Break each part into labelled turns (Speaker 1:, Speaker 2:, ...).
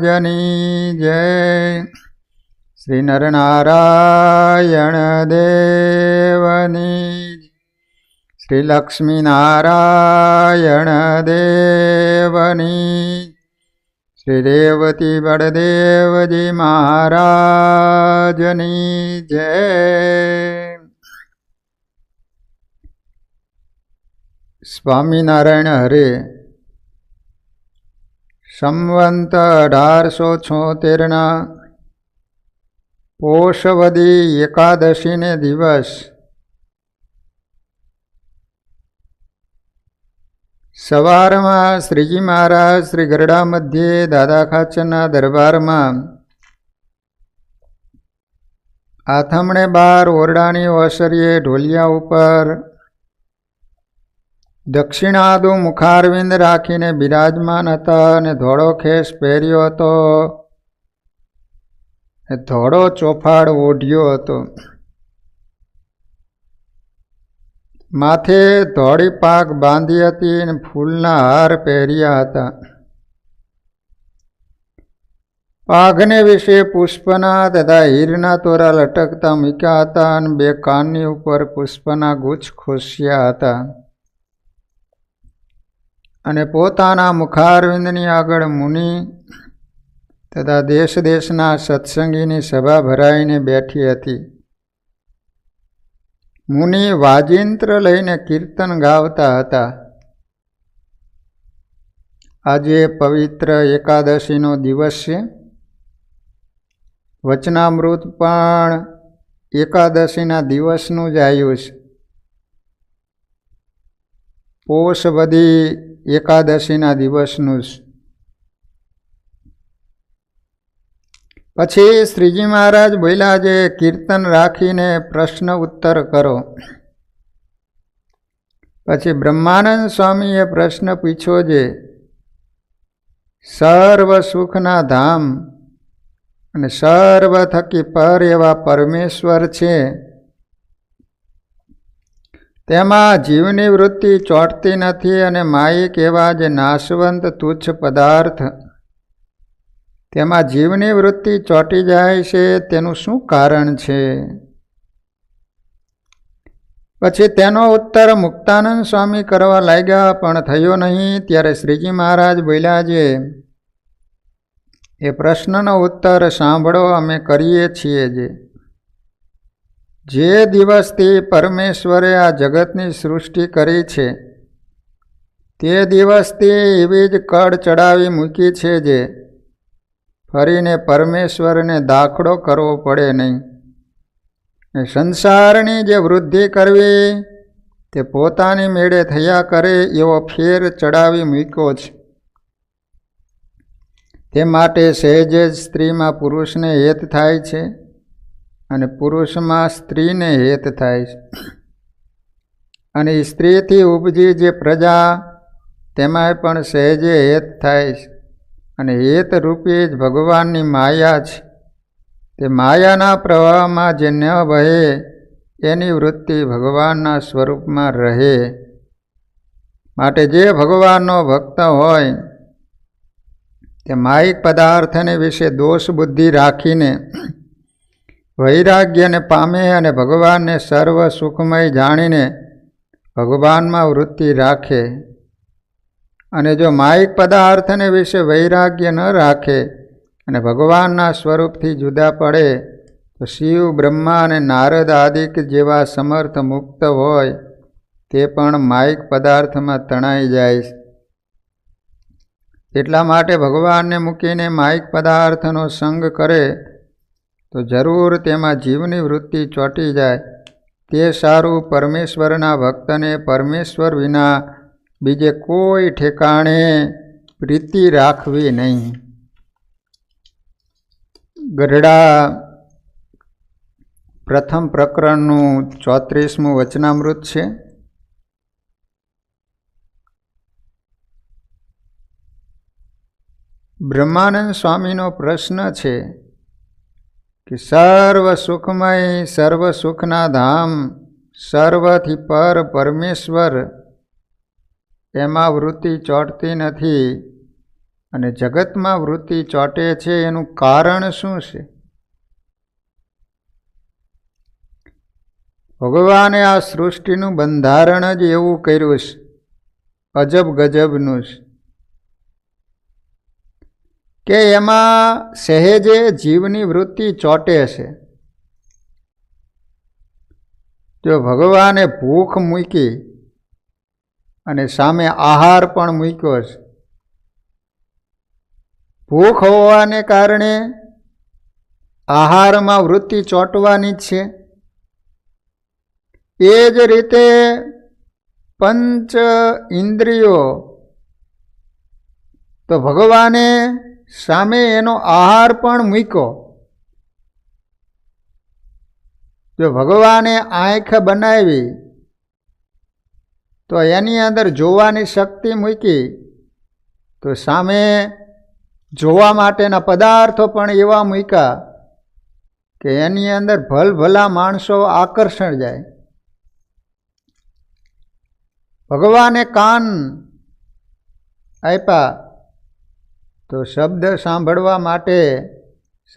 Speaker 1: રાજની જય। શ્રી નરનારાયણ દેવની, શ્રી લક્ષ્મીનારાયણ દેવની, શ્રી રેવતી બળદેવજી મહારાજની જય। સ્વામિનારાયણ હરે સંવંત 1876ના પોષવદી એકાદશીને દિવસ સવારમાં શ્રીજી મહારાજ શ્રી ગરડા મધ્યે દાદા ખાચરના દરબારમાં આથમણે બાર ઓરડાની ઓસરીએ ઢોલિયા ઉપર દક્ષિણાદુ મુખારવિંદ રાખીને બિરાજમાન હતા અને ધોળો ખેસ પહેર્યો હતો, ધોળો ચોફાડ ઓઢ્યો હતો, માથે ધોળી પાક બાંધી હતી અને ફૂલના હાર પહેર્યા હતા। પાઘને વિશે પુષ્પના તથા હીરના તોરા લટકતા મૂક્યા હતા અને બે કાનની ઉપર પુષ્પના ગુચ્છ ખોસ્યા હતા અને પોતાના મુખારવિંદની આગળ મુનિ તથા દેશ દેશના સત્સંગીની સભા ભરાઈને બેઠી હતી। મુનિ વાજિંત્ર લઈને કીર્તન ગાવતા હતા। આજે પવિત્ર એકાદશીનો દિવસ છે। વચનામૃત પણ એકાદશીના દિવસનું જ આવ્યું છે। પોષવદી એકાદશીના દિવસનું જ। પછી શ્રીજી મહારાજ બોલ્યા જે કીર્તન રાખીને પ્રશ્ન ઉત્તર કરો। પછી બ્રહ્માનંદ સ્વામીએ પ્રશ્ન પૂછ્યો જે સર્વ સુખના ધામ અને સર્વ થકી પર એવા પરમેશ્વર છે, તેમાં જીવની વૃત્તિ ચોંટતી નથી અને માયિક એવા જે નાશવંત તુચ્છ પદાર્થ તેમાં જીવની વૃત્તિ ચોંટી જાય છે, તેનું શું કારણ છે? પછી તેનો ઉત્તર મુક્તાનંદ સ્વામી કરવા લાગ્યા, પણ થયો નહીં। ત્યારે શ્રીજી મહારાજ બોલ્યા જે એ પ્રશ્નનો ઉત્તર સાંભળો, અમે કરીએ છીએ। જે દિવસથી પરમેશ્વરે આ જગતની સૃષ્ટિ કરી છે તે દિવસથી એવી જ કડ ચડાવી મૂકી છે જે ફરીને પરમેશ્વરને દાખલો કરવો પડે નહીં। સંસારની જે વૃદ્ધિ કરવી તે પોતાની મેળે થયા કરે એવો ફેર ચડાવી મૂક્યો છે। તે માટે સહેજ જ સ્ત્રીમાં પુરુષને હેત થાય છે અને પુરુષમાં સ્ત્રીને હેત થાય છે, અને સ્ત્રીથી ઉપજી જે પ્રજા તેમાંય પણ સહેજે હેત થાય છે, અને હેત રૂપી જ ભગવાનની માયા છે। તે માયાના પ્રવાહમાં જે ન વહે એની વૃત્તિ ભગવાનના સ્વરૂપમાં રહે। માટે જે ભગવાનનો ભક્ત હોય તે માયિક પદાર્થને વિશે દોષ બુદ્ધિ રાખીને વૈરાગ્યને પામે અને ભગવાનને સર્વ સુખમય જાણીને ભગવાનમાં વૃત્તિ રાખે। અને જો માયિક પદાર્થને વિશે વૈરાગ્ય ન રાખે અને ભગવાનના સ્વરૂપથી જુદા પડે તો શિવ, બ્રહ્મા અને નારદ આદિક જેવા સમર્થ મુક્ત હોય તે પણ માયિક પદાર્થમાં તણાઈ જાય છે। એટલા માટે ભગવાનને મૂકીને માયિક પદાર્થનો સંગ કરે તો જરૂર તેમાં જીવની વૃત્તિ ચોંટી જાય। તે સારું પરમેશ્વરના ભક્તને પરમેશ્વર વિના બીજે કોઈ ઠેકાણે પ્રીતિ રાખવી નહીં। ગરડા પ્રથમ પ્રકરણનું 34મું વચનામૃત છે। બ્રહ્માનંદ સ્વામીનો પ્રશ્ન છે કે સર્વ સુખમય સર્વ સુખના ધામ સર્વથી પર પરમેશ્વર એમાં વૃત્તિ ચોંટતી નથી અને જગતમાં વૃત્તિ ચોંટે છે એનું કારણ શું છે? ભગવાને આ સૃષ્ટિનું બંધારણ જ એવું કર્યું છે, અજબ ગજબનું છે, કે એમાં સહેજે જીવની વૃત્તિ ચોંટે છે. જો ભગવાને ભૂખ મૂકી અને સામે આહાર પણ મૂક્યો છે, ભૂખ હોવાને કારણે આહારમાં વૃત્તિ ચોંટવાની જ છે. એ જ રીતે પંચ ઇન્દ્રિયો, તો ભગવાને સામે એનો આહાર પણ મૂક્યો. જો ભગવાને આંખ બનાવી તો એની અંદર જોવાની શક્તિ મૂકી, તો સામે જોવા માટેના પદાર્થો પણ એવા મૂક્યા કે એની અંદર ભલભલા માણસો આકર્ષણ જાય. ભગવાને કાન આપ્યા તો શબ્દ સાંભળવા માટે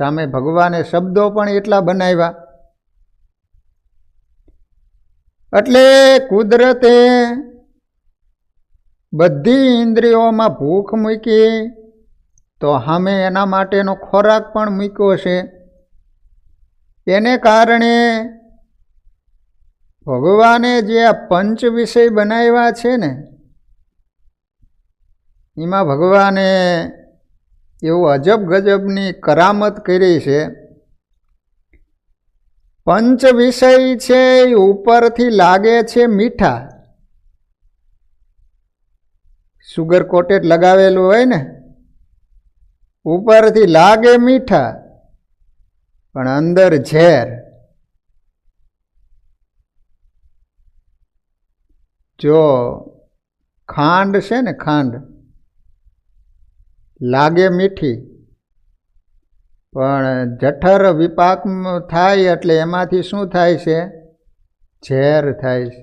Speaker 1: સામે ભગવાને શબ્દો પણ એટલા બનાવ્યા. એટલે કુદરતે બધી ઇન્દ્રિયોમાં ભૂખ મૂકી તો સામે એના માટેનો ખોરાક પણ મૂક્યો છે. એને કારણે ભગવાને જે આ પંચ વિષય બનાવ્યા છે ને, એમાં ભગવાને એવું અજબ ગજબની કરામત કરી છે. પંચ વિષય છે એ ઉપરથી લાગે છે મીઠા, સુગર કોટેડ લગાવેલું હોય ને, ઉપરથી લાગે મીઠા પણ અંદર ઝેર. જો ખાંડ છે ને, ખાંડ લાગે મીઠી પણ જઠર વિપાક થાય એટલે એમાંથી શું થાય છે? ઝેર થાય છે.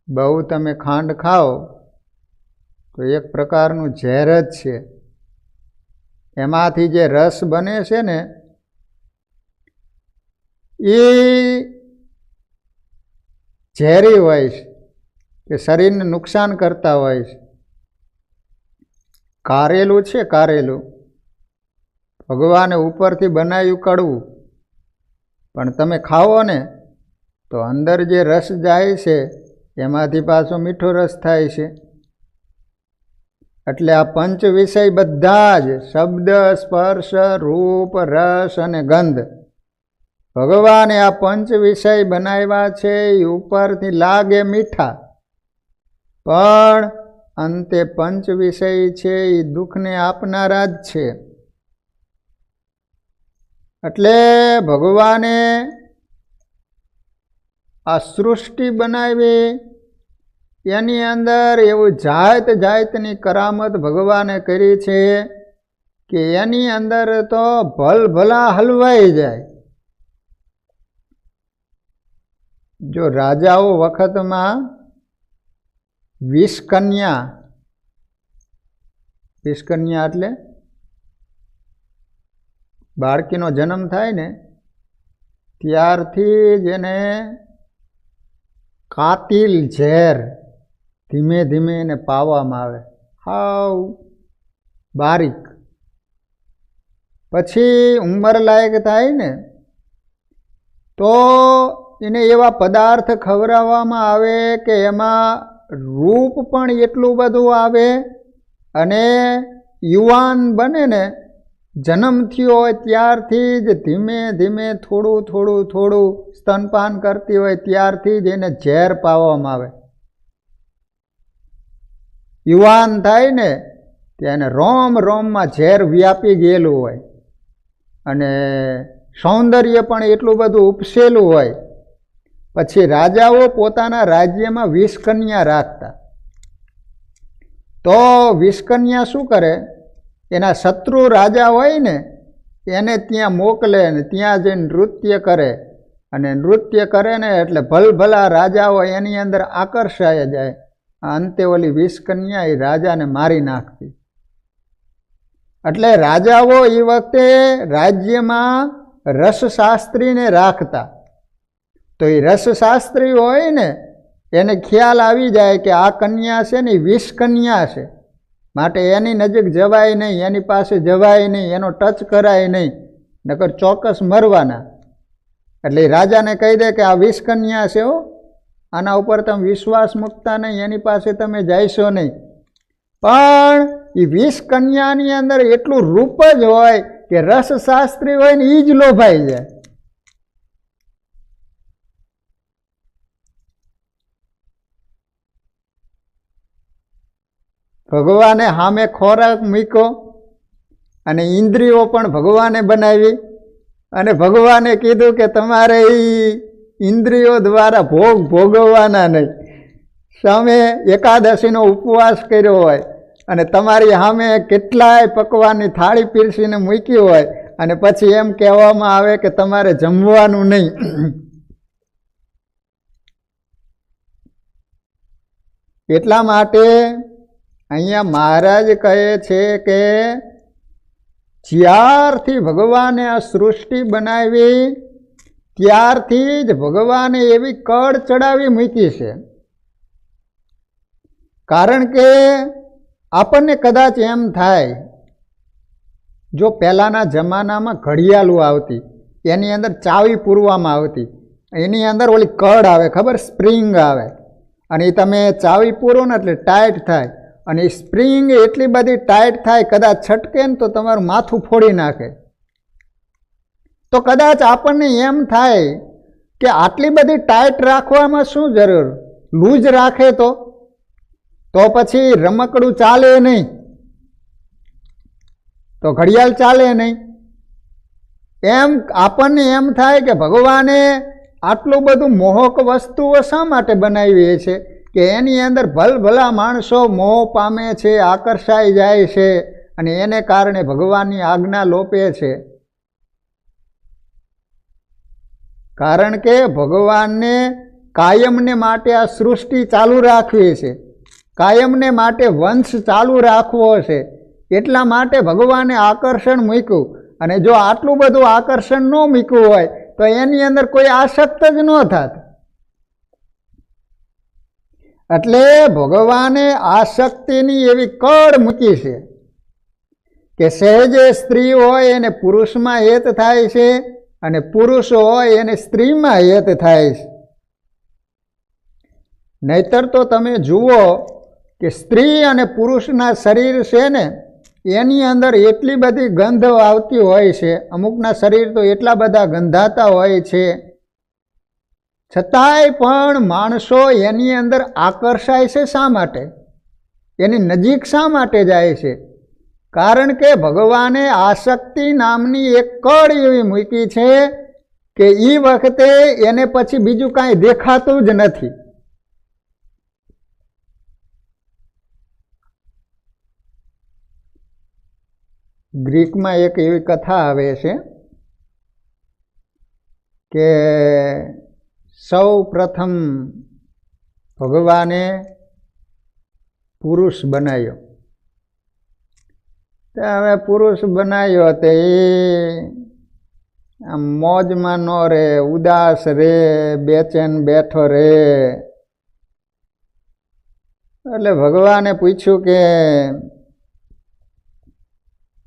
Speaker 1: બહુ તમે ખાંડ ખાઓ તો એક પ્રકારનું ઝેર જ છે. એમાંથી જે રસ બને છે ને એ ઝેરી હોય છે, કે શરીરને નુકસાન કરતા હોય છે. કારેલું છે, કારેલું ભગવાને ઉપરથી બનાવ્યું કડવું, પણ તમે ખાઓ ને તો અંદર જે રસ જાય છે એમાંથી પાછો મીઠો રસ થાય છે. એટલે આ પંચ વિષય બધા જ શબ્દ, સ્પર્શ, રૂપ, રસ અને ગંધ, ભગવાને આ પંચ વિષય બનાવ્યા છે. એ ઉપરથી લાગે મીઠા પણ અંતે પંચ વિષય છે એ દુઃખને આપનારા જ છે. એટલે ભગવાને આ સૃષ્ટિ બનાવી, એની અંદર એવું જાત જાતની કરામત ભગવાને કરી છે કે એની અંદર તો ભલભલા હલવાઈ જાય. જો રાજાઓ વખતમાં 20 કન્યા, 20 કન્યા એટલે બાળકીનો જન્મ થાય ને ત્યારથી જ એને કાતિલ ઝેર ધીમે ધીમે એને પાવામાં આવે, હાવ બારીક. પછી ઉંમર લાયક થાય ને તો એને એવા પદાર્થ ખવડાવવામાં આવે કે એમાં રૂપ પણ એટલું બધું આવે અને યુવાન બને ને, જન્મ થયો હોય ત્યારથી જ ધીમે ધીમે થોડું થોડું થોડું સ્તનપાન કરતી હોય ત્યારથી જ એને ઝેર પાવામાં આવે. યુવાન થાય ને ત્યાં એને રોમ રોમમાં ઝેર વ્યાપી ગયેલું હોય અને સૌંદર્ય પણ એટલું બધું ઉપસેલું હોય. પછી રાજાઓ પોતાના રાજ્યમાં 20 કન્યા રાખતા. તો 20 કન્યા શું કરે, એના શત્રુ રાજા હોય ને એને ત્યાં મોકલે ને ત્યાં જઈને નૃત્ય કરે, અને નૃત્ય કરે ને એટલે ભલભલા રાજાઓ એની અંદર આકર્ષાય જાય અંતે ઓલી 20 કન્યા એ રાજાને મારી નાખતી. એટલે રાજાઓ એ વખતે રાજ્યમાં રસશાસ્ત્રીને રાખતા. તો એ રસશાસ્ત્રી હોય ને એને ખ્યાલ આવી જાય કે આ કન્યા છે ને 20 કન્યા છે, માટે એની નજીક જવાય નહીં, એની પાસે જવાય નહીં, એનો ટચ કરાય નહીં, નકર ચોક્કસ મરવાના. એટલે રાજાને કહી દે કે આ 20 કન્યા છે, આના ઉપર તમે વિશ્વાસ મૂકતા નહીં, એની પાસે તમે જઈશો નહીં. પણ એ 20 કન્યાની અંદર એટલું રૂપ જ હોય કે રસશાસ્ત્રી હોય ને એ જ લોભાઈ જાય. ભગવાને સામે ખોરાક મૂક્યો અને ઇન્દ્રિયો પણ ભગવાને બનાવી અને ભગવાને કીધું કે તમારે એ ઇન્દ્રિયો દ્વારા ભોગ ભોગવવાના નહીં. સામે એકાદશીનો ઉપવાસ કર્યો હોય અને તમારી સામે કેટલાય પકવાનની થાળી પીરસીને મૂકી હોય અને પછી એમ કહેવામાં આવે કે તમારે જમવાનું નહીં. એટલા માટે અહીંયા મહારાજ કહે છે કે જ્યારથી ભગવાને આ સૃષ્ટિ બનાવી ત્યારથી જ ભગવાને એવી કળ ચડાવી મૂકી છે. કારણ કે આપણને કદાચ એમ થાય, જો પહેલાંના જમાનામાં ઘડિયાળું આવતી, એની અંદર ચાવી પૂરવામાં આવતી, એની અંદર ઓલી કળ આવે, ખબર, સ્પ્રિંગ આવે, અને એ તમે ચાવી પૂરો ને એટલે ટાઈટ થાય, અને એ સ્પ્રિંગ એટલી બધી ટાઈટ થાય કદાચ છટકે ને તો તમારું માથું ફોડી નાખે. તો કદાચ આપણને એમ થાય કે આટલી બધી ટાઈટ રાખવામાં શું જરૂર, લૂઝ રાખે તો પછી રમકડું ચાલે નહીં, તો ઘડિયાળ ચાલે નહીં. એમ આપણને એમ થાય કે ભગવાને આટલું બધું મોહક વસ્તુઓ શા માટે બનાવી છે કે એની અંદર ભલભલા માણસો મોહ પામે છે, આકર્ષાઈ જાય છે, અને એને કારણે ભગવાનની આજ્ઞા લોપે છે. કારણ કે ભગવાનને કાયમને માટે આ સૃષ્ટિ ચાલુ રાખવી છે, કાયમને માટે વંશ ચાલુ રાખવો છે, એટલા માટે ભગવાને આકર્ષણ મૂક્યું. અને જો આટલું બધું આકર્ષણ ન મૂક્યું હોય તો એની અંદર કોઈ આસક્ત જ ન થાત. એટલે ભગવાને આસક્તિની એવી કળ મૂકી છે કે સહેજે સ્ત્રી હોય એને પુરુષમાં હેત થાય છે અને પુરુષ હોય એને સ્ત્રીમાં હેત થાય છે. નહીતર તો તમે જુઓ કે સ્ત્રી અને પુરુષના શરીર છે ને એની અંદર એટલી બધી ગંધ આવતી હોય છે, અમુકના શરીર તો એટલા બધા ગંધાતા હોય છે, છતાંય પણ માણસો એની અંદર આકર્ષાય છે. શા માટે? એની નજીક શા માટે જાય છે? કારણ કે ભગવાને આસક્તિ નામની એક કળ એવી મૂકી છે કે એ વખતે એને પછી બીજું કાંઈ દેખાતું જ નથી. ગ્રીકમાં એક એવી કથા આવે છે કે સૌ પ્રથમ ભગવાને પુરુષ બનાવ્યો. હવે પુરુષ બનાવ્યો તે આમ મોજમાં ન રહે, ઉદાસ રહે, બેચેન બેઠો રહે. એટલે ભગવાને પૂછ્યું કે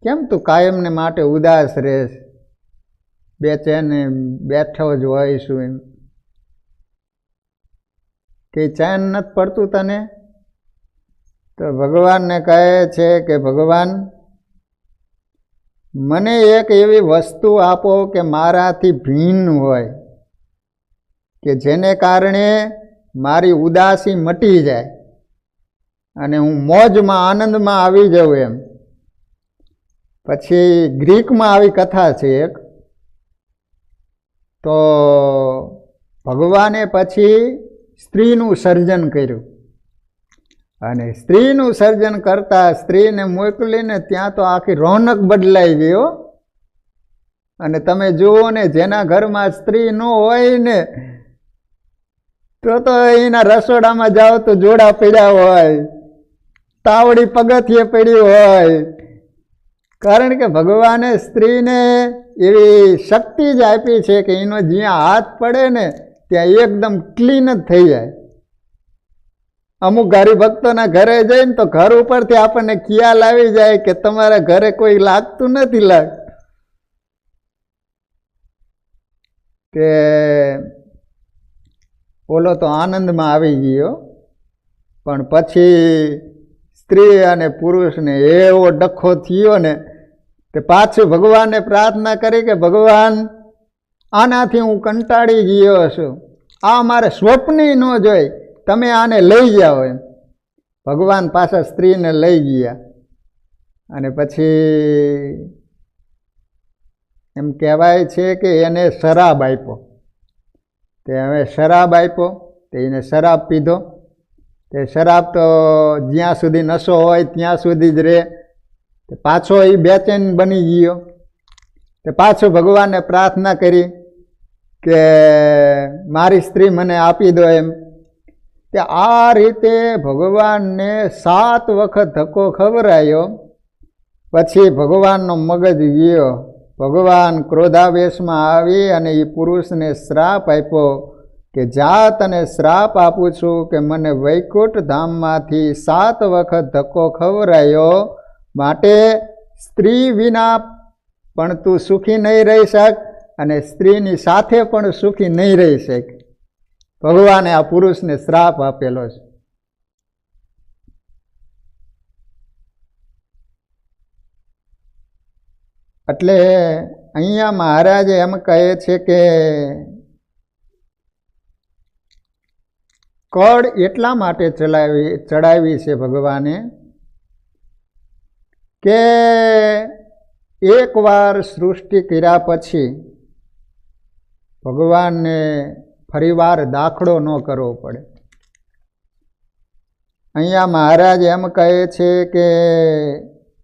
Speaker 1: કેમ તું કાયમને માટે ઉદાસ રહેશ, બેચેન બેઠો જ હોઈશું, એમ કે ચેન નથી પડતું તને? તો ભગવાનને કહે છે કે ભગવાન, મને એક એવી વસ્તુ આપો કે મારાથી ભિન્ન હોય, કે જેને કારણે મારી ઉદાસી મટી જાય અને હું મોજમાં આનંદમાં આવી જાઉં એમ. પછી ગ્રીકમાં આવી કથા છે એક. તો ભગવાને પછી સ્ત્રીનું સર્જન કર્યું અને સ્ત્રીનું સર્જન કરતાં સ્ત્રીને મોકલીને ત્યાં તો આખી રોનક બદલાઈ ગઈ. અને તમે જુઓ ને, જેના ઘરમાં સ્ત્રી ન હોય ને તો એના રસોડામાં જાઓ તો જોડા પડ્યા હોય, તાવડી પગથિયે પડી હોય. કારણ કે ભગવાને સ્ત્રીને એવી શક્તિ જ આપી છે કે એનો જ્યાં હાથ પડે ને ત્યાં એકદમ ક્લીન જ થઈ જાય. અમુક હરિભક્તોના ઘરે જઈને તો ઘર ઉપરથી આપણને ખ્યાલ આવી જાય કે તમારા ઘરે કોઈ લાગતું નથી. કે ઓલો તો આનંદમાં આવી ગયો, પણ પછી સ્ત્રી અને પુરુષને એવો ડખો થયો ને કે પાછું ભગવાનને પ્રાર્થના કરી કે ભગવાન આનાથી હું કંટાળી ગયો છું, આ મારે સ્વપ્ન ન જોઈ, તમે આને લઈ જાઓ. એમ ભગવાન પાછા સ્ત્રીને લઈ ગયા. અને પછી એમ કહેવાય છે કે એને શરાબ આપ્યો. તે હવે શરાબ આપ્યો તે એને શરાબ પીધો. તે શરાબ તો જ્યાં સુધી નશો હોય ત્યાં સુધી જ રહે. પાછો એ બેચેન બની ગયો. તે પાછો ભગવાનને પ્રાર્થના કરી કે મારી સ્ત્રી મને આપી દો. એમ કે આ રીતે ભગવાનને 7 વખત ધક્કો ખવરાયો. પછી ભગવાનનો મગજ ગયો. ભગવાન ક્રોધાવેશમાં આવી અને એ પુરુષને શ્રાપ આપ્યો કે જા તને શ્રાપ આપું છું કે મને વૈકુંઠ ધામમાંથી 7 વખત ધક્કો ખવરાયો, માટે સ્ત્રી વિના પણ તું સુખી નહીં રહી શક અને સ્ત્રીની સાથે પણ સુખી નહીં રહી શક. ભગવાને આ પુરુષને શ્રાપ આપેલો છે. એટલે અહીંયા મહારાજ એમ કહે છે કે કળ એટલા માટે ચડાવી છે ભગવાને કે એકવાર સૃષ્ટિ કર્યા પછી ભગવાનને ફરીવાર દાખલો ન કરવો પડે. અહીંયા મહારાજ એમ કહે છે કે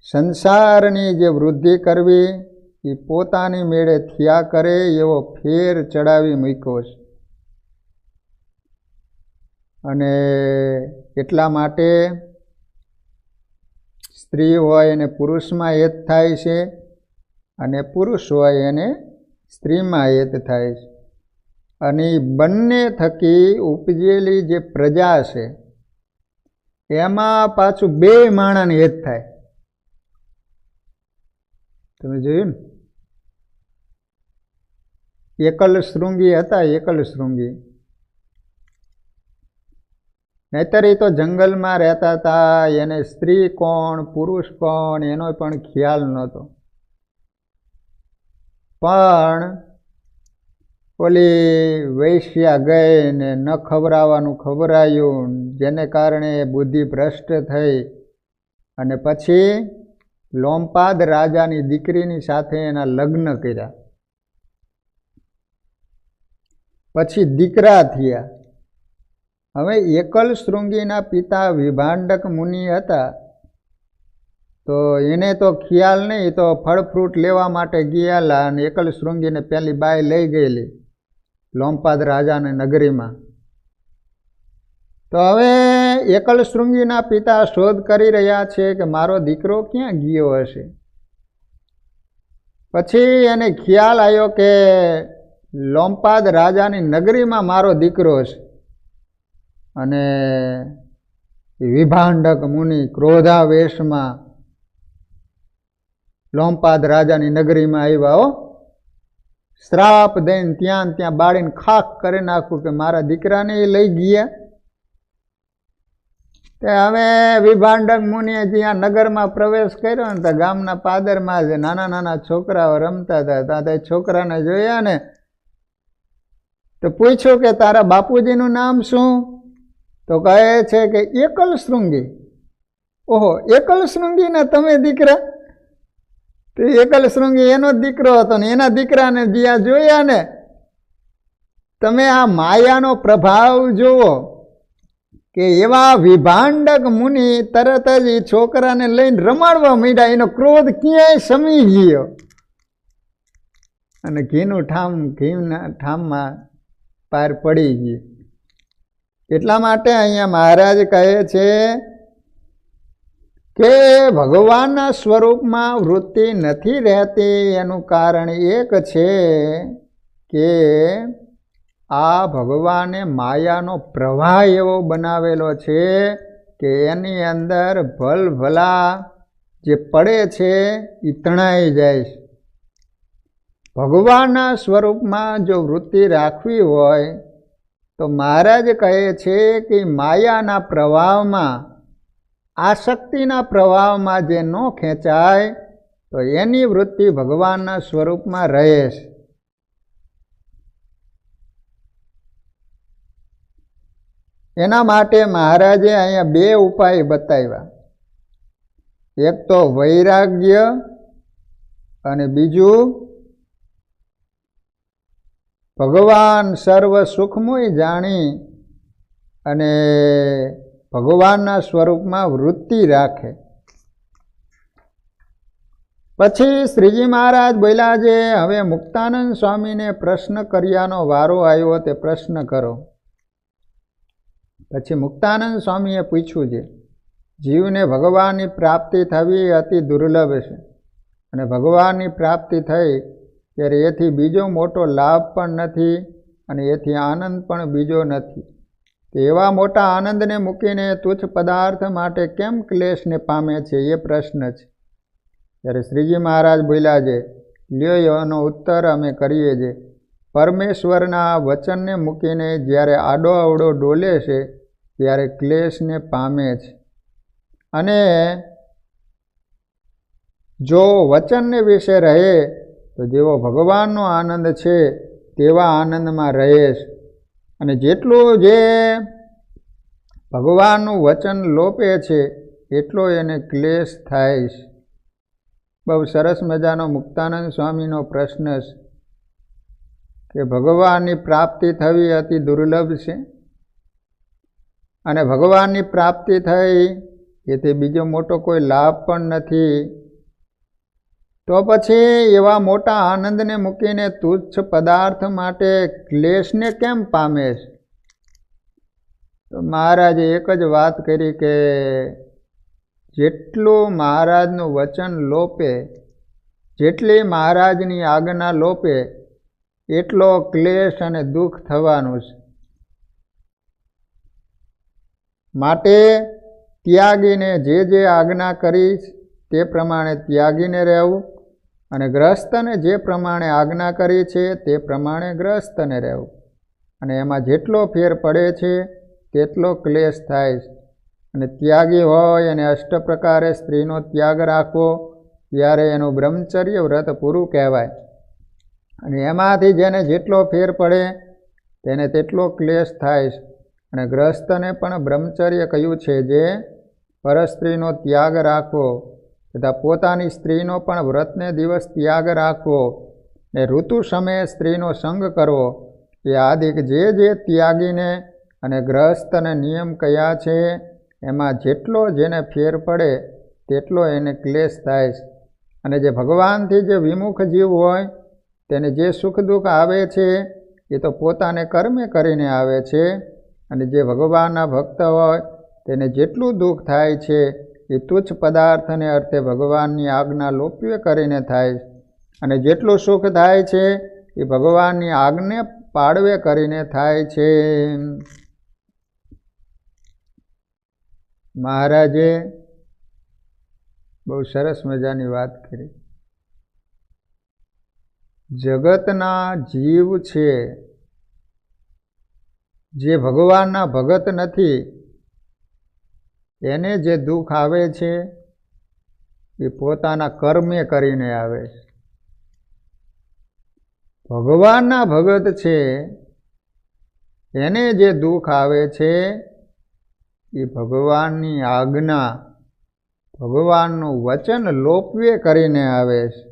Speaker 1: સંસારની જે વૃદ્ધિ કરવી એ પોતાની મેળે થયા કરે એવો ફેર ચડાવી મૂક્યો છે. અને એટલા માટે સ્ત્રી હોય એને પુરુષમાં હેત થાય છે અને પુરુષ હોય એને સ્ત્રીમાં હેત થાય છે. અને બંને થકી ઉપજેલી જે પ્રજા છે એમાં પાછું 2 માણસને હેત થાય. તમે જોયું ને, એકલ શૃંગી હતા. એકલ શૃંગી નહીતર એ તો જંગલમાં રહેતા હતા. એને સ્ત્રી કોણ પુરુષ કોણ એનો પણ ખ્યાલ નહોતો. પણ ઓલી વૈશ્યા ગઈ ને ન ખવરાવાનું ખવરાયું, જેને કારણે બુદ્ધિ ભ્રષ્ટ થઈ અને પછી લોમપાદ રાજાની દીકરીની સાથે એના લગ્ન કર્યા. પછી દીકરા થયા. હવે એકલ શૃંગીના પિતા વિભાંડક મુનિ હતા. તો એને તો ખ્યાલ નહીં, તો ફળ ફ્રૂટ લેવા માટે ગયેલા અને એકલ શૃંગીને પેલી બાઈ લઈ ગયેલી લોમપાદ રાજાની નગરીમાં. તો હવે એકલ શૃંગીના પિતા શોધ કરી રહ્યા છે કે મારો દીકરો ક્યાં ગયો હશે. પછી એને ખ્યાલ આવ્યો કે લોમપાદ રાજાની નગરીમાં મારો દીકરો છે. અને વિભાંડક મુનિ ક્રોધાવેશમાં લોમપાદ રાજાની નગરીમાં આવ્યા. શ્રાપ દઈને ત્યાં બાળીને ખાખ કરી નાખું કે મારા દીકરાને એ લઈ ગયા. તે હવે વિભાંડક મુનિએ જ્યાં નગરમાં પ્રવેશ કર્યો ને તો ગામના પાદરમાં જ નાના નાના છોકરાઓ રમતા હતા. ત્યાં તે છોકરાને જોયા ને તો પૂછ્યું કે તારા બાપુજીનું નામ શું? તો કહે છે કે એકલ શૃંગી. ઓહો, એકલ શૃંગીના તમે દીકરા? તો એકલ શૃંગી એનો જ દીકરો હતો ને એના દીકરાને જ્યાં જોયા ને તમે આ માયાનો પ્રભાવ જુઓ કે એવા વિભાંડક મુનિ તરત જ એ છોકરાને લઈને રમાડવા માંડ્યા. એનો ક્રોધ ક્યાંય શમી ગયો અને ઘીનું ઠામમાં પાર પડી ગયું. એટલા માટે અહીંયા મહારાજ કહે છે કે ભગવાનના સ્વરૂપમાં વૃત્તિ નથી રહેતી એનું કારણ એક છે કે આ ભગવાને માયાનો પ્રવાહ એવો બનાવેલો છે કે એની અંદર ભલભલા જે પડે છે એ તણાઈ જાય છે. ભગવાનના સ્વરૂપમાં જો વૃત્તિ રાખવી હોય તો મહારાજ કહે છે કે માયાના પ્રવાહમાં, આસક્તિના પ્રવાહમાં જે ન ખેંચાય તો એની વૃત્તિ ભગવાનના સ્વરૂપમાં રહે છે. એના માટે મહારાજે અહીંયા બે ઉપાય બતાવ્યા. એક તો વૈરાગ્ય અને બીજું ભગવાન સર્વ સુખમય જાણી અને ભગવાનના સ્વરૂપમાં વૃત્તિ રાખે. પછી શ્રીજી મહારાજ બોલ્યા છે, હવે મુક્તાનંદ સ્વામીને પ્રશ્ન કર્યાનો વારો આવ્યો, તે પ્રશ્ન કરો. પછી મુક્તાનંદ સ્વામીએ પૂછ્યું છે, જીવને ભગવાનની પ્રાપ્તિ થવી અતિ દુર્લભ છે અને ભગવાનની પ્રાપ્તિ થઈ ત્યારે એથી બીજો મોટો લાભ પણ નથી અને એથી આનંદ પણ બીજો નથી. તો એવા મોટા આનંદને મૂકીને તુચ્છ પદાર્થ માટે કેમ ક્લેશને પામે છે, એ પ્રશ્ન છે. ત્યારે શ્રીજી મહારાજ બોલ્યા છે, લ્યો એનો ઉત્તર અમે કરીએ છીએ. પરમેશ્વરના વચનને મૂકીને જ્યારે આડો અવડો ડોલે છે ત્યારે ક્લેશને પામે છે. અને જો વચનને વિશે રહે તો જેવો ભગવાનનો આનંદ છે તેવા આનંદમાં રહે છે. અને જેટલું જે ભગવાનનું વચન લોપે છે એટલો એને ક્લેશ થાય છે. બહુ સરસ મજાનો મુક્તાનંદ સ્વામીનો પ્રશ્ન છે કે ભગવાનની પ્રાપ્તિ થવી અતિ દુર્લભ છે અને ભગવાનની પ્રાપ્તિ થઈ એથી બીજો મોટો કોઈ લાભ પણ નથી. તો પછી એવા મોટા આનંદને મૂકીને તુચ્છ પદાર્થ માટે ક્લેશને કેમ પામે છે? તો મહારાજે એક જ વાત કરી કે જેટલું મહારાજનું વચન લોપે, જેટલી મહારાજની આજ્ઞા લોપે એટલો ક્લેશ અને દુઃખ થવાનું છે. માટે ત્યાગીને જે આજ્ઞા કરીશ તે પ્રમાણે ત્યાગીને રહેવું અને ગ્રસ્તને જે પ્રમાણે આજ્ઞા કરી છે તે પ્રમાણે ગ્રસ્તને રહેવું. અને એમાં જેટલો ફેર પડે છે તેટલો ક્લેશ થાય છે. અને ત્યાગી હોય અને અષ્ટ પ્રકારે સ્ત્રીનો ત્યાગ રાખવો ત્યારે એનું બ્રહ્મચર્ય વ્રત પૂરું કહેવાય. અને એમાંથી જેને જેટલો ફેર પડે તેને તેટલો ક્લેશ થાય છે. અને ગ્રસ્તને પણ બ્રહ્મચર્ય કહ્યું છે જે પરસ્ત્રીનો ત્યાગ રાખવો તથા પોતાની સ્ત્રીનો પણ વ્રતને દિવસ ત્યાગ રાખવો ને ઋતુ સમયે સ્ત્રીનો સંગ કરવો, એ આદિક જે ત્યાગીને અને ગ્રહસ્થને નિયમ કયા છે એમાં જેટલો જેને ફેર પડે તેટલો એને ક્લેશ થાય છે. અને જે ભગવાનથી જે વિમુખ જીવ હોય તેને જે સુખ દુઃખ આવે છે એ તો પોતાને કર્મે કરીને આવે છે. અને જે ભગવાનના ભક્ત હોય તેને જેટલું દુઃખ થાય છે એ તુચ્છ પદાર્થને અર્થે ભગવાનની આજ્ઞા લોપવે કરીને થાય છે. અને જેટલું સુખ થાય છે એ ભગવાનની આજ્ઞા પાળવે કરીને થાય છે. મહારાજે બહુ સરસ મજાની વાત કરી. જગતના જીવ છે જે ભગવાનના ભગત નથી એને જે દુઃખ આવે છે એ પોતાના કર્મે કરીને આવે છે. ભગવાનના ભગત છે એને જે દુઃખ આવે છે એ ભગવાનની આજ્ઞા, ભગવાનનું વચન લોપવે કરીને આવે છે.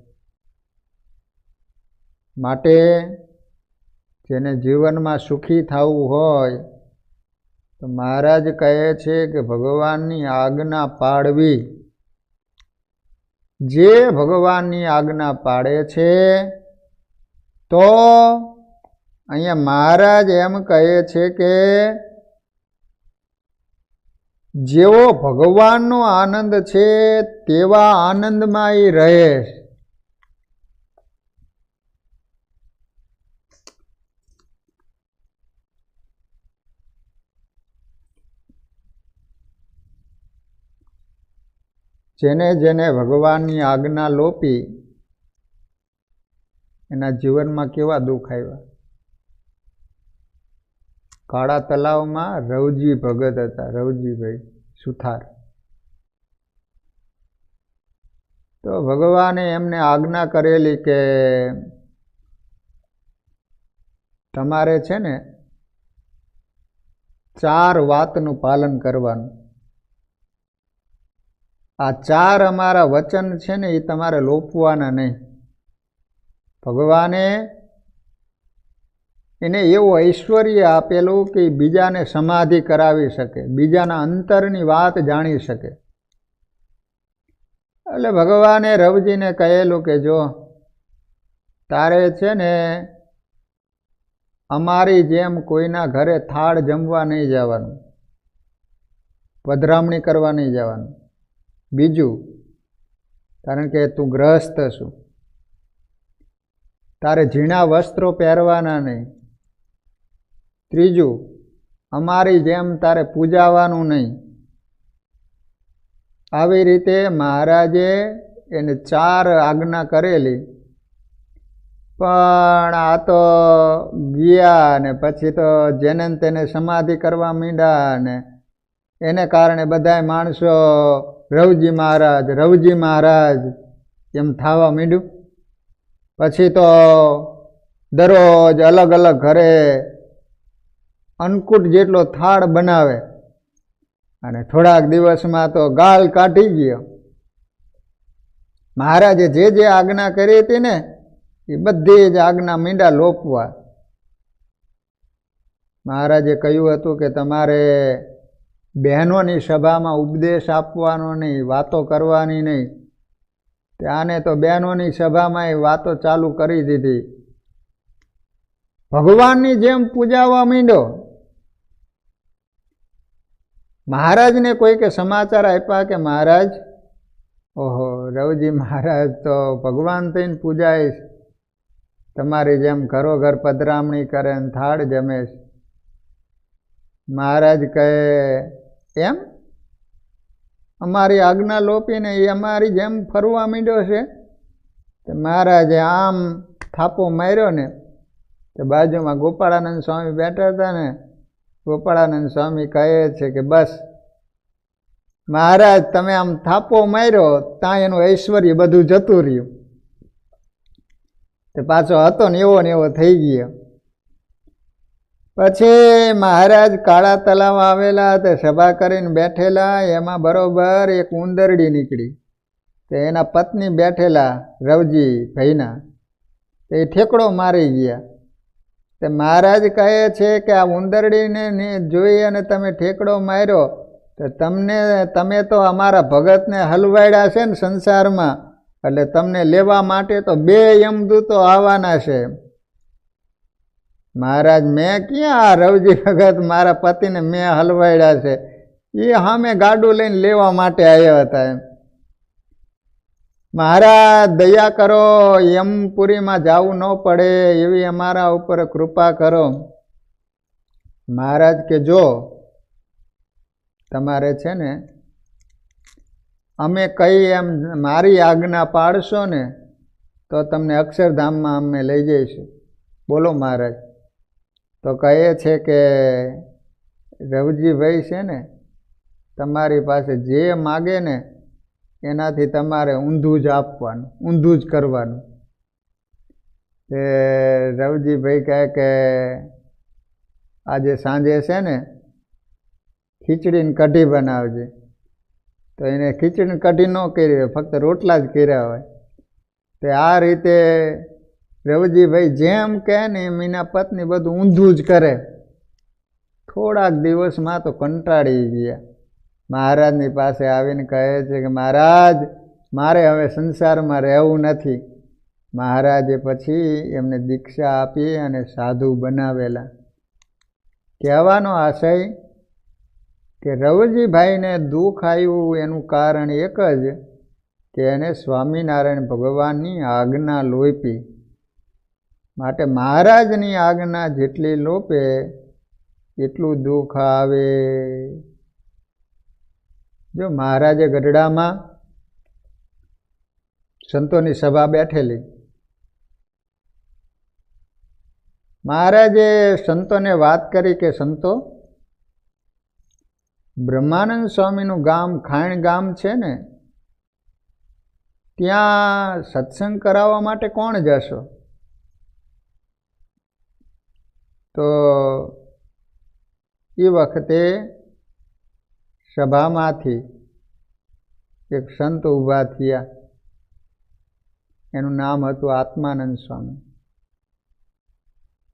Speaker 1: માટે જેને જીવનમાં સુખી થવું હોય તો મહારાજ કહે છે કે ભગવાનની આજ્ઞા પાળવી. જે ભગવાનની આજ્ઞા પાળે છે તો અહીંયા મહારાજ એમ કહે છે કે જેવો ભગવાનનો આનંદ છે તેવા આનંદમાં એ રહે છે. જેને જેને ભગવાનની આજ્ઞા લોપી એના જીવનમાં કેવા દુઃખ આવ્યા. કાળા તલાવમાં રવજી ભગત હતા, રવજીભાઈ સુથાર. તો ભગવાને એમને આજ્ઞા કરેલી કે તમારે છે ને 4 વાતનું પાલન કરવાનું. આ 4 અમારા વચન છે ને એ તમારે લોપવાના નહીં. ભગવાને એને એવું ઐશ્વર્ય આપેલું કે બીજાને સમાધિ કરાવી શકે, બીજાના અંતરની વાત જાણી શકે. એટલે ભગવાને રવજીને કહેલું કે જો તારે છે ને અમારી જેમ કોઈના ઘરે થાળ જમવા નહીં જવાનું, પધરામણી કરવા નહીં જવાનું. બીજું, કારણ કે તું ગ્રહસ્થ છું, તારે ઝીણા વસ્ત્રો પહેરવાના નહીં. ત્રીજું, અમારી જેમ તારે પૂજાવાનું નહીં. આવી રીતે મહારાજે એને 4 આજ્ઞા કરેલી. પણ આ તો ગયા ને પછી તો જેને તેને સમાધિ કરવા માંડ્યા ને એને કારણે બધા માણસો રવજી મહારાજ એમ થવા માંડ્યું. પછી તો દરરોજ અલગ અલગ ઘરે અન્નકૂટ જેટલો થાળ બનાવે અને થોડાક દિવસમાં તો ગાળ કાઢી ગયો. મહારાજે જે જે આજ્ઞા કરી હતી ને એ બધી જ આજ્ઞા મીંડા લોપવા. મહારાજે કહ્યું હતું કે તમારે બહેનોની સભામાં ઉપદેશ આપવાનો નહીં, વાતો કરવાની નહીં. આને તો બહેનોની સભામાં એ વાતો ચાલુ કરી દીધી. ભગવાનની જેમ પૂજાવા માંડ્યો. મહારાજને કોઈકે સમાચાર આપ્યા કે મહારાજ, ઓહો રવજી મહારાજ તો ભગવાન થઈને પૂજાય, તમારી જેમ ઘરો ઘર પધરામણી કરે ને થાળ જમે. મહારાજ કહે એમ અમારી આજ્ઞા લોપીને એ અમારી જેમ ફરવા માંડ્યો છે. મહારાજે આમ થાપો માર્યો ને તો બાજુમાં ગોપાળાનંદ સ્વામી બેઠા હતા ને. ગોપાળાનંદ સ્વામી કહે છે કે બસ મહારાજ તમે આમ થાપો માર્યો ત્યાં એનું ઐશ્વર્ય બધું જતું રહ્યું. તે પાછો હતો ને એવો થઈ ગયો. પછી મહારાજ કાળા તલાવ આવેલા, તે સભા કરીને બેઠેલા. એમાં બરોબર એક ઉંદરડી નીકળી. તે એના પત્ની બેઠેલા રવજી ભાઈના, તે ઠેકડો મારી ગયા. તે મહારાજ કહે છે કે આ ઉંદરડીને જોઈ અને તમે ઠેકડો માર્યો તો તમે તો અમારા ભગતને હલવાડ્યા છે ને સંસારમાં, એટલે તમને લેવા માટે તો 2 યમદૂતો આવવાના છે. મહારાજ મેં ક્યાં આ રવજી ભગત મારા પતિને મેં હલવાડ્યા છે, એ સામે ગાડું લઈને લેવા માટે આવ્યા હતા. એમ મહારાજ દયા કરો, યમપુરીમાં જવું ન પડે એવી અમારા ઉપર કૃપા કરો. મહારાજ કે જો તમારે છે ને અમે કઈ એમ મારી આજ્ઞા પાડશો ને તો તમને અક્ષરધામમાં અમે લઈ જઈશું. બોલો મહારાજ. તો કહે છે કે રવજીભાઈ છે ને તમારી પાસે જે માગે ને એનાથી તમારે ઊંધું જ આપવાનું, ઊંધું જ કરવાનું. તે રવજીભાઈ કહે કે આજે સાંજે છે ને ખીચડીની કઢી બનાવજે. તો એને ખીચડીની કઢી ન કરી હોય, ફક્ત રોટલા જ કર્યા હોય. તે આ રીતે રવજીભાઈ જેમ કહે ને એમ એના પત્ની બધું ઊંધું જ કરે. થોડાક દિવસમાં તો કંટાળી ગયા. મહારાજની પાસે આવીને કહે છે કે મહારાજ મારે હવે સંસારમાં રહેવું નથી. મહારાજે પછી એમને દીક્ષા આપી અને સાધુ બનાવેલા. કહેવાનો આશય કે રવજીભાઈને દુઃખ આવ્યું એનું કારણ એક જ કે એને સ્વામિનારાયણ ભગવાનની આજ્ઞા લોપી. માટે મહારાજની આજ્ઞા જેટલી લોપે એટલું દુઃખ આવે. જો મહારાજે ગઢડામાં સંતોની સભા બેઠેલી. મહારાજે સંતોને વાત કરી કે સંતો, બ્રહ્માનંદ સ્વામીનું ગામ ખાણ ગામ છે ને, ત્યાં સત્સંગ કરાવવા માટે કોણ જશો? તો એ વખતે સભામાંથી એક સંત ઊભા થયા. એનું નામ હતું આત્માનંદ સ્વામી.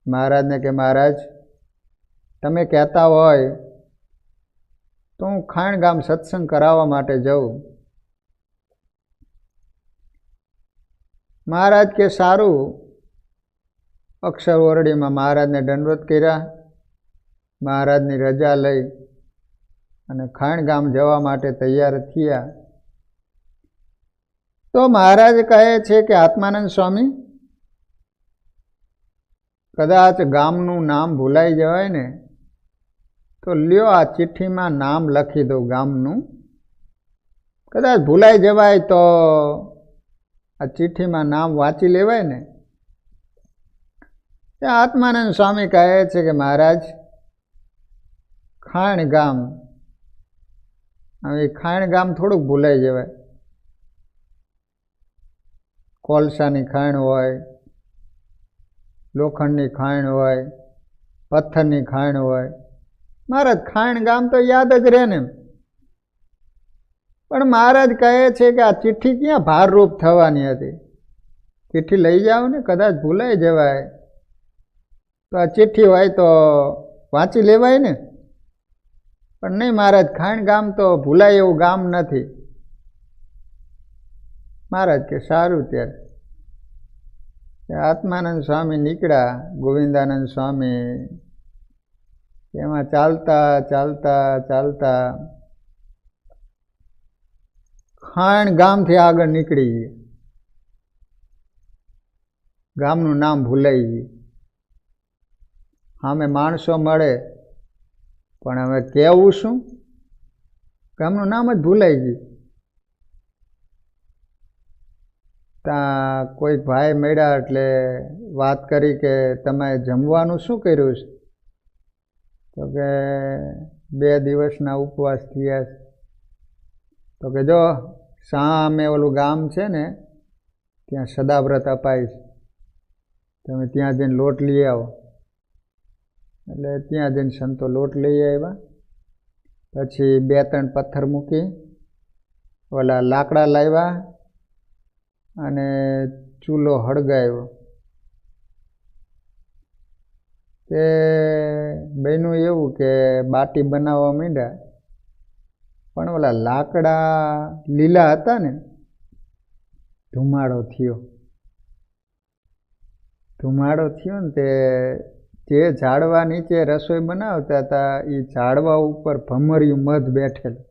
Speaker 1: મહારાજને કે મહારાજ, તમે કહેતા હોય તો હું ખાણ ગામ સત્સંગ કરાવવા માટે જાઉં. મહારાજ કે સારું. અક્ષર ઓરડીમાં મહારાજને દંડવત કર્યા. મહારાજની રજા લઈ અને ખાણ ગામ જવા માટે તૈયાર થયા. તો મહારાજ કહે છે કે આત્માનંદ સ્વામી, કદાચ ગામનું નામ ભૂલાઈ જવાય ને તો લ્યો આ ચિઠ્ઠીમાં નામ લખી દો ગામનું. કદાચ ભૂલાઈ જવાય તો આ ચિઠ્ઠીમાં નામ વાંચી લેવાય ને. આત્માનંદ સ્વામી કહે છે કે મહારાજ, ખાણ ગામ, હવે ખાણ ગામ થોડુંક ભૂલાઈ જવાય. કોલસાની ખાણ હોય, લોખંડની ખાણ હોય, પથ્થરની ખાણ હોય. મહારાજ ખાણ ગામ તો યાદ જ રહે ને. પણ મહારાજ કહે છે કે આ ચિઠ્ઠી ક્યાં ભારરૂપ થવાની હતી? ચિઠ્ઠી લઈ જાઓ ને, કદાચ ભૂલાઈ જવાય તો આ ચિઠ્ઠી હોય તો વાંચી લેવાય ને. પણ નહીં મહારાજ, ખાણ ગામ તો ભૂલાય એવું ગામ નથી. મહારાજ કે સારું. ત્યારે આત્માનંદ સ્વામી નીકળ્યા, ગોવિંદાનંદ સ્વામી એમાં ચાલતા ચાલતા ચાલતા ખાણ ગામથી આગળ નીકળી ગયા. ગામનું નામ ભૂલાઈ ગયું. સામે માણસો મળે પણ હવે કહેવું શું? ગામનું નામ જ ભૂલાઈ ગયું. ત્યાં કોઈ ભાઈ મળ્યા એટલે વાત કરી કે તમે જમવાનું શું કર્યું છે? તો કે 2 દિવસના ઉપવાસ થયા છે. તો કે જો સામે ઓલું ગામ છે ને, ત્યાં સદાવ્રત અપાય છે, તમે ત્યાં જઈને લોટ લઈ આવો. એટલે ત્યાં જઈને સંતો લોટ લઈ આવ્યા. પછી 2-3 પથ્થર મૂકી ઓલા લાકડા લાવ્યા અને ચૂલો હળગાવ્યો. તે બન્યું એવું કે બાટી બનાવવા માંડ્યા, પણ ઓલા લાકડા લીલા હતા ને, ધુમાડો થયો. ધુમાડો થયો ને તે જે ઝાડવા નીચે રસોઈ બનાવતા હતા એ ઝાડવા ઉપર ભમરિયું મધ બેઠેલું.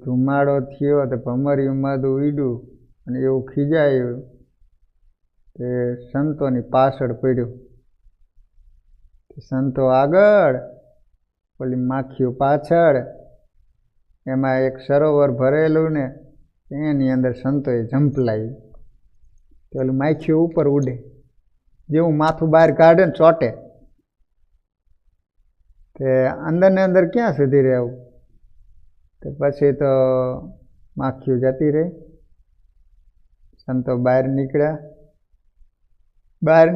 Speaker 1: ધુમાડો થયો તો ભમરિયું મધ ઉડ્યું અને એવું ખીજાયું તે સંતોની પાછળ પડ્યું. સંતો આગળ, ઓલી માખીઓ પાછળ. એમાં એક સરોવર ભરેલું ને એની અંદર સંતોએ ઝંપલાવી. તો ઓલી માખીઓ ઉપર ઉડે, જેવું માથું બહાર કાઢે ને ચોટે. તે અંદર ને અંદર ક્યાં સુધી રહેવું? તો પછી તો માખીઓ જતી રહી. સંતો બહાર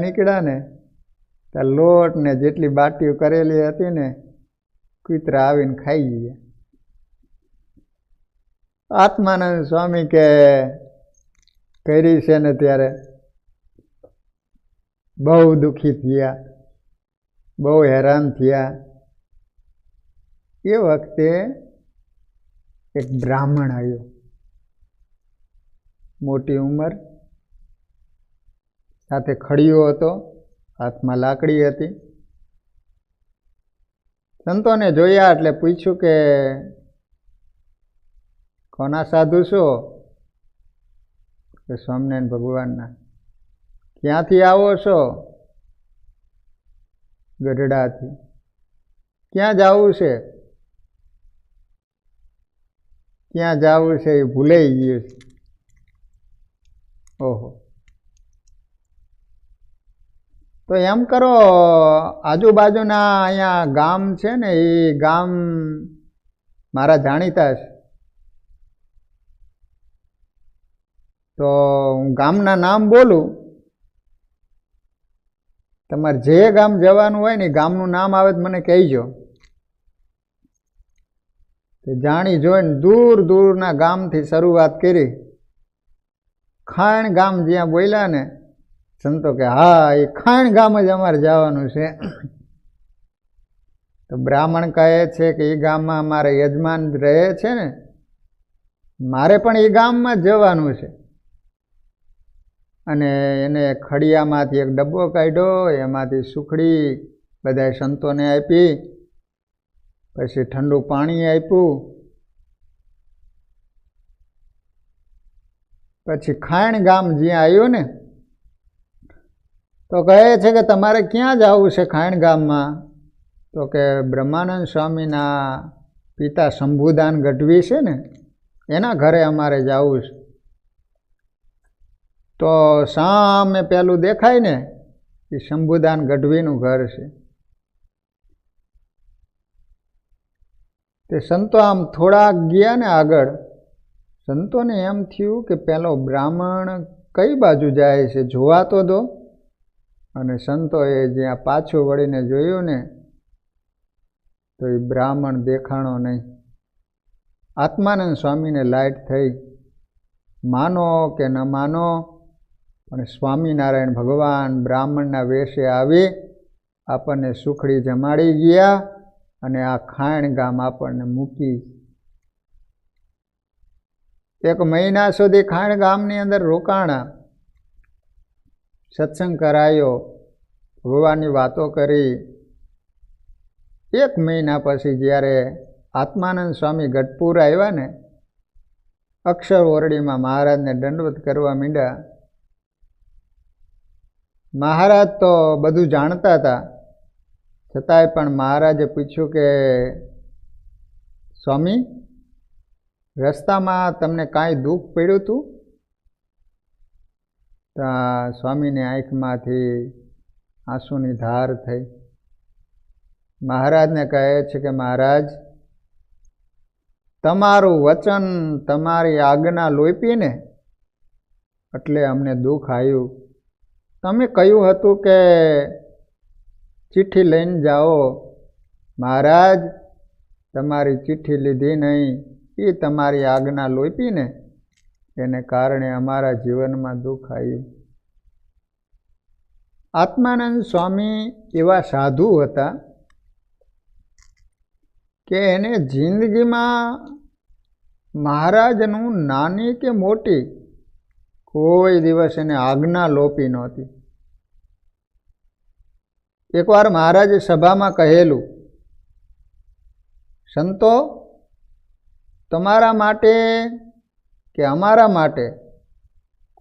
Speaker 1: નીકળ્યા ને ત્યાં લોટ ને જેટલી બાટીઓ કરેલી હતી ને કૂતરા આવીને ખાઈ ગયા. આત્માનંદ સ્વામી કે કરી છે ને ત્યારે બહુ દુઃખી થયા, બહુ હેરાન થયા. એ વખતે એક બ્રાહ્મણ આવ્યો, મોટી ઉંમર, સાથે ખડીયો હતો, હાથમાં લાકડી હતી. સંતોને જોયા એટલે પૂછ્યું કે કોના સાધુ છો? કે સ્વામિનારાયણ ભગવાનના. ક્યાંથી આવો છો? ગઢડાથી. ક્યાં જવું છે? ક્યાં જવું છે એ ભૂલાઈ ગયું છે. ઓહો, તો એમ કરો, આજુબાજુના અહીંયા ગામ છે ને, એ ગામ મારા જાણીતા છે, તો હું ગામના નામ બોલું, તમારે જે ગામ જવાનું હોય ને ગામનું નામ આવે તો મને કહેજો. જાણી જોઈને દૂર દૂરના ગામથી શરૂઆત કરી. ખાણ ગામ જ્યાં બોલ્યા ને સંતો કે હા, એ ખાણ ગામ જ અમારે જવાનું છે. તો બ્રાહ્મણ કહે છે કે એ ગામમાં અમારે યજમાન રહે છે ને, મારે પણ એ ગામમાં જ જવાનું છે. અને એને ખડિયામાંથી એક ડબ્બો કાઢ્યો, એમાંથી સુખડી બધા સંતોને આપી, પછી ઠંડુ પાણી આપ્યું, પછી ખાણ ગામ જ્યાં આવ્યું ને, તો કહે છે કે તમારે ક્યાં જવું છે ખાણ ગામમાં? તો કે બ્રહ્માનંદ સ્વામીના પિતા શંભુદાન ગઢવી છે ને, એના ઘરે અમારે જવું છે. તો સામે પેલું દેખાય ને એ શંભુદાન ગઢવીનું ઘર છે. તે સંતો આમ થોડાક ગયા ને આગળ, સંતોને એમ થયું કે પેલો બ્રાહ્મણ કઈ બાજુ જાય છે, જોવા તો દો. અને સંતોએ જ્યાં પાછું વળીને જોયું ને, તો એ બ્રાહ્મણ દેખાણો નહીં. આત્માનંદ સ્વામીને લાઈટ થઈ. માનો કે ન માનો, પણ સ્વામિનારાયણ ભગવાન બ્રાહ્મણના વેશે આવી આપણને સુખડી જમાડી ગયા અને આ ખાણ ગામ આપણને મૂકી. 1 મહિના સુધી ખાણ ગામની અંદર રોકાણા, સત્સંગ કરાયો, ભગવાનની વાતો કરી. 1 મહિના પછી જ્યારે આત્માનંદ સ્વામી ગઢપુર આવ્યા ને, અક્ષર ઓરડીમાં મહારાજને દંડવત કરવા માંડ્યા. મહારાજ તો બધું જાણતા હતા, છતાંય પણ મહારાજે પૂછ્યું કે સ્વામી, રસ્તામાં તમને કાંઈ દુઃખ પડ્યું હતું? સ્વામીની આંખમાંથી આંસુની ધાર થઈ. મહારાજને કહે છે કે મહારાજ, તમારું વચન, તમારી આજ્ઞા લોપીને એટલે અમને દુઃખ આવ્યું. તમે કહ્યું હતું કે ચિઠ્ઠી લઈને જાઓ. મહારાજ, તમારી ચિઠ્ઠી લીધી નહીં, એ તમારી આજ્ઞા લોપીને એને કારણે અમારા જીવનમાં દુઃખ આવ્યું. આત્માનંદ સ્વામી એવા સાધુ હતા કે એને જિંદગીમાં મહારાજનું નાની કે મોટી કોઈ દિવસ એને આજ્ઞા લોપી નહોતી. એકવાર મહારાજે સભામાં કહેલું, સંતો, તમારા માટે કે અમારા માટે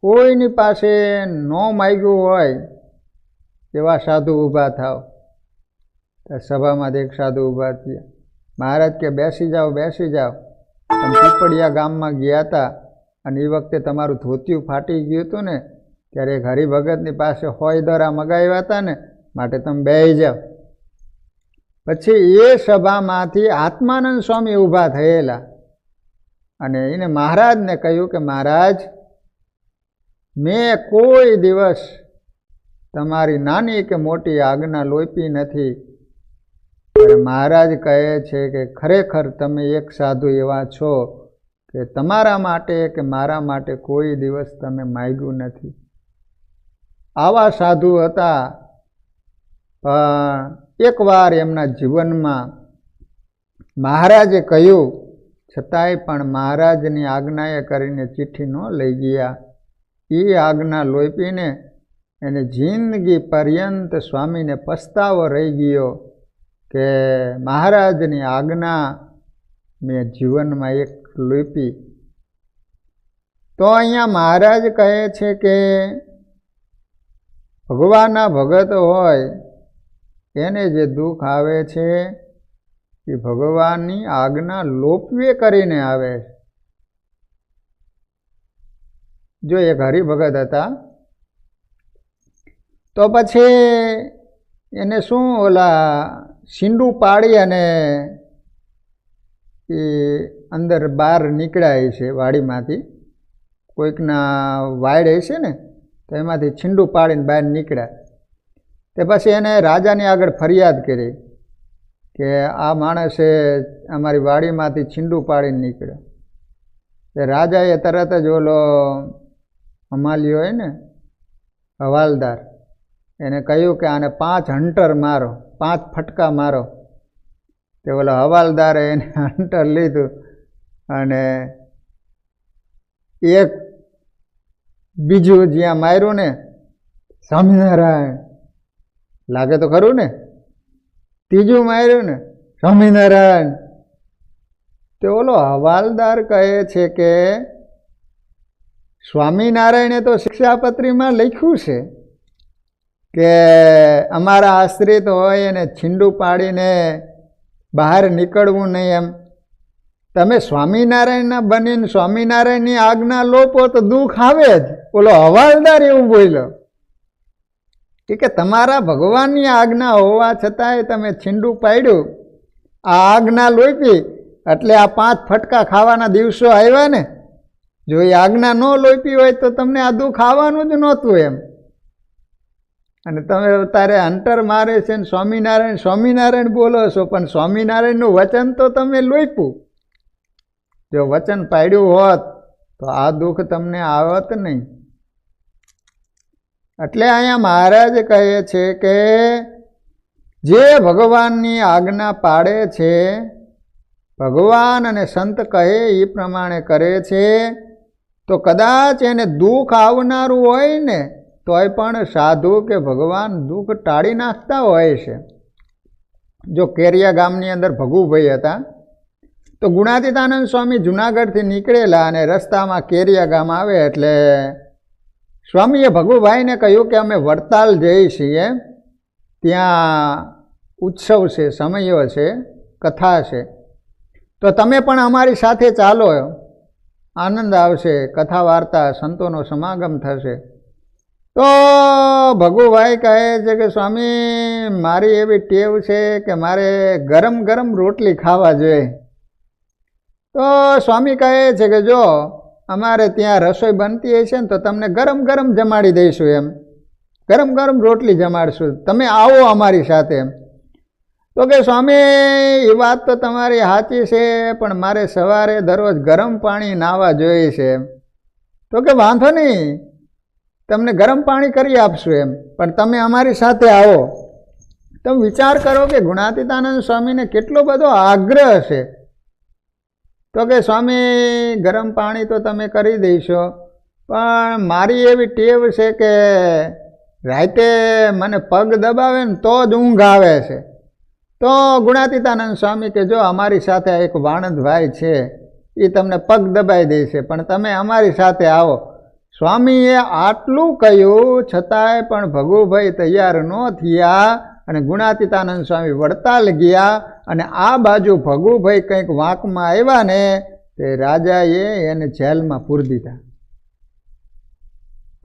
Speaker 1: કોઈની પાસે ન માગ્યું હોય એવા સાધુ ઊભા થાવ. સભામાં એક સાધુ ઊભા થયા. મહારાજ કે બેસી જાઓ, બેસી જાઓ. તમે પીપળિયા ગામમાં ગયા હતા અને એ વખતે તમારું ધોતિયું ફાટી ગયું હતું ને, ત્યારે એક હરિભગતની પાસે હોય દરા મગાવ્યા હતા ને, માટે તમે બેસી જાઓ. પછી એ સભામાંથી આત્માનંદ સ્વામી ઊભા થયેલા અને એને મહારાજને કહ્યું કે મહારાજ, મેં કોઈ દિવસ તમારી નાની કે મોટી આજ્ઞા લોપી નથી. મહારાજ કહે છે કે ખરેખર તમે એક સાધુ એવા છો કે તમારા માટે કે મારા માટે કોઈ દિવસ તમે માગ્યું નથી. આવા સાધુ હતા, પણ એકવાર એમના જીવનમાં મહારાજે કહ્યું, છતાંય પણ મહારાજની આજ્ઞાએ કરીને ચિઠ્ઠી ન લઈ ગયા. એ આજ્ઞા લોપીને એને જિંદગી પર્યંત સ્વામીને પસ્તાવો રહી ગયો કે મહારાજની આજ્ઞા મેં જીવનમાં એક લીપી. તો અહીંયા મહારાજ કહે છે કે ભગવાનના ભગત હોય એને જે દુઃખ આવે છે એ ભગવાનની આજ્ઞા લોપવે કરીને આવે. જો એક હરિભગત હતા તો પછી એને શું ઓલા શીંડું પાડી અને એ અંદર બહાર નીકળ્યા છે વાડીમાંથી, કોઈકના વાડ હશે ને તો એમાંથી છીંડું પાડીને બહાર નીકળ્યા. તે પછી એને રાજાની આગળ ફરિયાદ કરી કે આ માણસે અમારી વાડીમાંથી છીંડું પાડીને નીકળ્યો. તે રાજાએ તરત જ ઓલો હમાલી હોય ને હવાલદાર એને કહ્યું કે આને 5 હંટર મારો, 5 ફટકા મારો. તે ઓલો હવાલદારે એને હંટર લીધું અને એક બીજું જ્યાં માર્યું ને સ્વામિનારાયણ લાગે તો ખરું ને, ત્રીજું માર્યું ને સ્વામિનારાયણ. તે ઓલો હવાલદાર કહે છે કે સ્વામિનારાયણે તો શિક્ષાપત્રીમાં લખ્યું છે કે અમારા આશ્રિત હોય એને છીંડું પાડીને બહાર નીકળવું નહીં. એમ તમે સ્વામિનારાયણના બનીને સ્વામિનારાયણની આજ્ઞા લોપો તો દુઃખ આવે જ. ઓલો હવાલદાર એવું બોલ્યો કે તમારા ભગવાનની આજ્ઞા હોવા છતાંય તમે છીંડું પાડ્યું, આ આજ્ઞા લોપી એટલે આ 5 ફટકા ખાવાના દિવસો આવ્યા ને. જો એ આજ્ઞા ન લોપી હોય તો તમને આ દુઃખ આવવાનું જ નહોતું એમ. અને તમે તારે હંટર મારે છે ને સ્વામિનારાયણ સ્વામિનારાયણ બોલો છો, પણ સ્વામિનારાયણનું વચન તો તમે લોપ્યું. જો વચન પાડ્યું હોત તો આ દુઃખ તમને આવત નહીં. એટલે અહીંયા મહારાજ કહે છે કે જે ભગવાનની આજ્ઞા પાડે છે, ભગવાન અને સંત કહે એ પ્રમાણે કરે છે, તો કદાચ એને દુઃખ આવનારું હોય ને તોય પણ સાધુ કે ભગવાન દુઃખ ટાળી નાખતા હોય છે. જો કેરિયા ગામની અંદર ભગુભાઈ હતા તો ગુણાતીતાનંદ સ્વામી જુનાગઢથી નીકળેલા અને રસ્તામાં કેરિયા ગામ આવે એટલે સ્વામીએ ભગુભાઈને કહ્યું કે અમે વડતાલ જઈએ છીએ, ત્યાં ઉત્સવ છે, સમયો છે, કથા છે, તો તમે પણ અમારી સાથે ચાલો, આનંદ આવશે, કથા વાર્તા સંતોનો સમાગમ થશે. તો ભગુભાઈ કહે છે કે સ્વામી મારી એવી ટેવ છે કે મારે ગરમ ગરમ રોટલી ખાવા જોઈએ. તો સ્વામી કહે છે કે જો અમારે ત્યાં રસોઈ બનતી હશે ને તો તમને ગરમ ગરમ જમાડી દઈશું, એમ ગરમ ગરમ રોટલી જમાડશું, તમે આવો અમારી સાથે. એમ તો કે સ્વામી એ વાત તો તમારી સાચી છે, પણ મારે સવારે દરરોજ ગરમ પાણી નાહવા જોઈએ છે. તો કે વાંધો નહીં, તમને ગરમ પાણી કરી આપશું એમ, પણ તમે અમારી સાથે આવો. તમે વિચાર કરો કે ગુણાતીતાનંદ સ્વામીને કેટલો બધો આગ્રહ છે. તો કે સ્વામી ગરમ પાણી તો તમે કરી દઈશો, પણ મારી એવી ટેવ છે કે રાતે મને પગ દબાવે ને તો જ ઊંઘ આવે છે. તો ગુણાતીતાનંદ સ્વામી કે જો અમારી સાથે એક વાણંદભાઈ છે એ તમને પગ દબાઈ દેશે, પણ તમે અમારી સાથે આવો. સ્વામીએ આટલું કહ્યું છતાંય પણ ભગુભાઈ તૈયાર ન થયા અને ગુણાતીતાનંદ સ્વામી વડતાલ ગયા. અને આ બાજુ ભગુભાઈ કંઈક વાંકમાં આવ્યા ને તે રાજાએ એને જેલમાં પૂરી દીધા,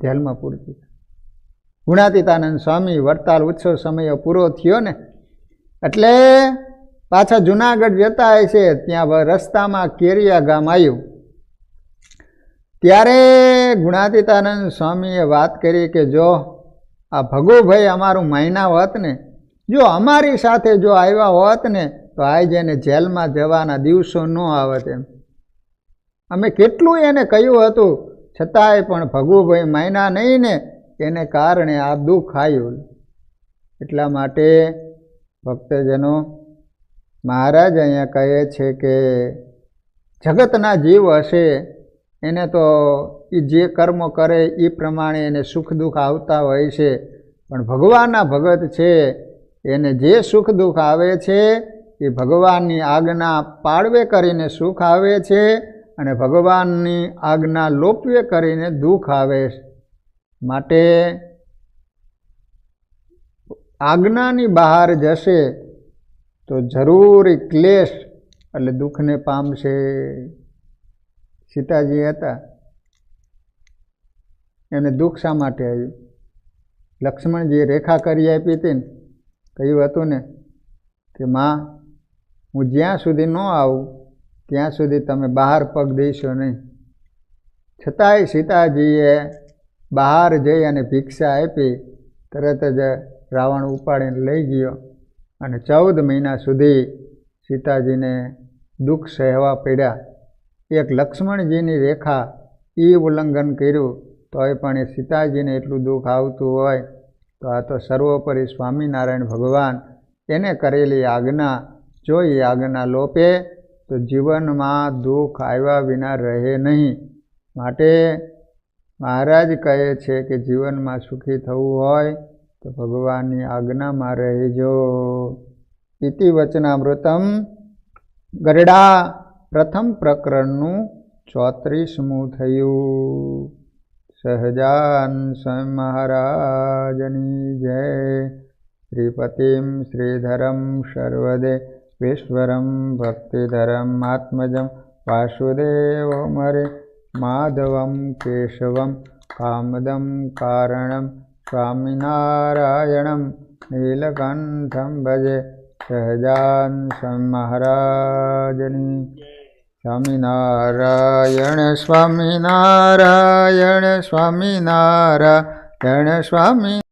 Speaker 1: જેલમાં પૂરી દીધા. ગુણાતીતાનંદ સ્વામી વડતાલ ઉત્સવ સમય પૂરો થયો ને એટલે પાછા જુનાગઢ જતા હશે, ત્યાં રસ્તામાં કેરિયા ગામ આવ્યું. ત્યારે ગુણાતીતાનંદ સ્વામીએ વાત કરી કે જો આ ભગુભાઈ અમારું મહિના હોત ને, જો અમારી સાથે જો આવ્યા હોત ને તો આજે એને જેલમાં જવાના દિવસો ન આવત. એમ અમે કેટલું એને કહ્યું હતું છતાંય પણ ભગુભાઈ મહિના નહીં ને એને કારણે આ દુઃખ આવ્યું. એટલા માટે ભક્તજનો મહારાજ અહીંયા કહે છે કે જગતના જીવ હશે એને તો એ જે કર્મો કરે એ પ્રમાણે એને સુખ દુઃખ આવતા હોય છે, પણ ભગવાનના ભગત છે એને જે સુખ દુઃખ આવે છે એ ભગવાનની આજ્ઞા પાળવે કરીને સુખ આવે છે અને ભગવાનની આજ્ઞા લોપવે કરીને દુઃખ આવે છે. માટે આજ્ઞાની બહાર જશે તો જરૂરી ક્લેશ એટલે દુઃખને પામશે. સીતાજી હતા એમને દુઃખ શા માટે આવ્યું? લક્ષ્મણજીએ રેખા કરી આપી હતી ને, કહ્યું હતું ને કે માં હું જ્યાં સુધી ન આવું ત્યાં સુધી તમે બહાર પગ દઈશો નહીં. છતાંય સીતાજીએ બહાર જઈ અને ભિક્ષા આપી. તરત જ રાવણ ઉપાડીને લઈ ગયો અને 14 મહિના સુધી સીતાજીને દુઃખ સહેવા પડ્યા. એક લક્ષ્મણજીની રેખા એ ઉલ્લંઘન કર્યું તોય પણ એ સીતાજીને એટલું દુઃખ આવતું હોય તો આ તો સર્વોપરી સ્વામિનારાયણ ભગવાન એને કરેલી આજ્ઞા જો એ આજ્ઞા લોપે તો જીવનમાં દુઃખ આવ્યા વિના રહે નહીં. માટે મહારાજ કહે છે કે જીવનમાં સુખી થવું હોય તો ભગવાનની આજ્ઞામાં રહેજો. ઇતિ વચનામૃતમ ગરડા પ્રથમ પ્રકરણનું 34મું થયું. સહજાન સ્વામી મહારાજની જય. શ્રીપતિમ શ્રીધરમ સર્વદે વિશ્વરમ ભક્તિધરમ આત્મજમ વાસુદેવમરે માધવમ કેશવમ કામદમ કારણમ સ્વામિનારાયણમ નીલકંઠમ ભજે. સહજાન સ્વામી મહારાજની. સ્વામિનારાયણ સ્વામિનારાયણ સ્વામિનારાયણ સ્વામી.